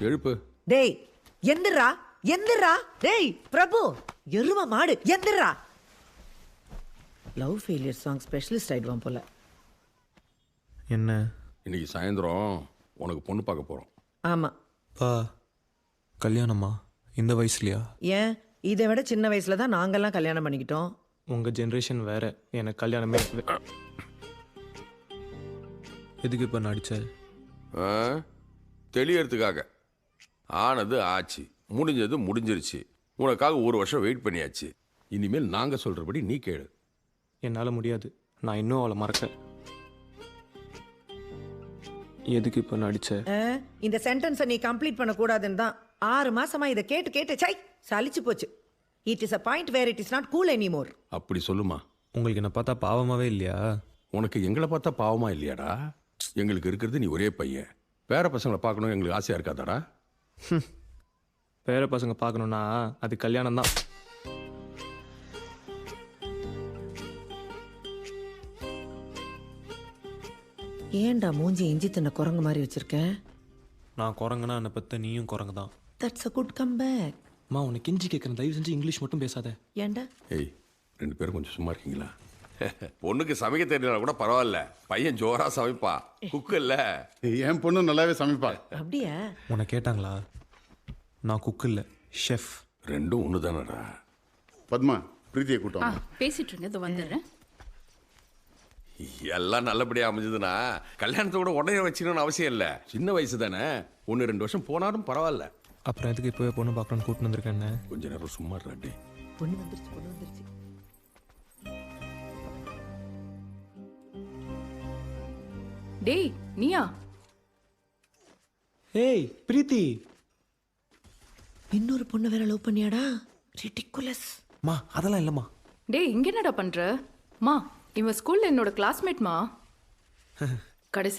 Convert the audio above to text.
எழுப்பு. டேய் எந்திரா எந்திரா. டேய் பிரபு எரும மாடு எந்திரா. லவ் ஃபெயிலியர் சாங் ஸ்பெஷலிஸ்ட் ஆயிடுவான் போல. என்ன இன்னைக்கு சாயந்தரம் உனக்கு பொண்ணு பார்க்க போறோம். ஆமா. பா கல்யாணமா இந்த வயசுலையா? ஏன் இதை விட சின்ன வயசுல தான் நாங்கெல்லாம் கல்யாணம் பண்ணிக்கிட்டோம். உங்கள் ஜென்ரேஷன் வேற, எனக்கு கல்யாணமே எதுக்கு இப்போ நடிச்ச? தெளியறதுக்காக. ஆனது ஆச்சு, முடிஞ்சது முடிஞ்சிருச்சு. உனக்காக ஒரு வருஷம் வெயிட் பண்ணியாச்சு. இனிமேல் நாங்கள் சொல்கிறபடி நீ கேளு. என்னால் முடியாது, நான் இன்னும் அவளை மறக்க. எதுக்கு இப்போ நடிச்ச? இந்த சென்டென்ஸை நீ கம்ப்ளீட் பண்ணக்கூடாதுன்னு தான் 6 மாசமா இதை கேட்டு கேட்டு சை சலிச்சு போச்சு. It is a point where it is not cool anymore. அப்படி சொல்லுமா. உங்களுக்கு என்ன பார்த்தா பாவமாகவே இல்லையா? உனக்கு எங்களை பார்த்தா பாவமா இல்லையாடா? எங்களுக்கு இருக்கிறது நீ ஒரே பையன். பேர பசங்களை பார்க்கணும் எங்களுக்கு ஆசையாக இருக்காதாடா? பேர பசங்க பார்க்கணுன்னா அது கல்யாணம் தான். ஏன்டா மூஞ்சி இஞ்சி தின்ன குரங்கு மாதிரி வச்சிருக்கேன்? நான் குரங்குனா என்னை பற்ற நீயும் குரங்கு தான். That's a good comeback. அம்மா உனக்கு கெஞ்சி கேட்குறேன், தயவு செஞ்சு இங்கிலீஷ் மட்டும் பேசாத. ஏன்டா? ஏய், 2 பேரும் கொஞ்சம் சும்மா இருக்கீங்களா? பொண்ணுக்கு சமைக்க தெரியல கூட பரவாயில்ல, பையன் ஜோரா சமைப்பா. குக்கு இல்ல, என் பொண்ணு நல்லாவே சமைப்பா. அப்படியா? உன்னை கேட்டாங்களா? நான் குக்கு இல்லை, ஷெஃப். ரெண்டும் ஒன்று தானடா. பத்மா, பிரீத்தியை கூட்டம். பேசிட்டு இருங்க, இதோ வந்துடுறேன். எல்லாம் நல்லபடியா அமைஞ்சதுன்னா கல்யாணத்தை கூட உடனே வச்சுக்கணும்னு அவசியம் இல்லை. சின்ன வயசு தானே, 1-2 வருஷம் போனாலும் பரவாயில்ல. அப்புறம் எதுக்கு இப்போவே பொண்ணு பார்க்கணும்னு கூட்டின்னு வந்திருக்கேன்? கொஞ்ச நேரம் சும்மா இருடா. பொண்ணு வந்துருச்சு பொண்ணு வந்துருச்சு. டேய் நீயா? ஏய் பிரீத்தி. இன்னொரு பொண்ணு வேற லவ் பண்ணியாடா? ரிடிகுலஸ். மா அதெல்லாம் இல்லைம்மா. டேய் இங்க என்னடா பண்ற? மா இவன் ஸ்கூல்ல என்னோட கிளாஸ்மேட்மா. கடைசி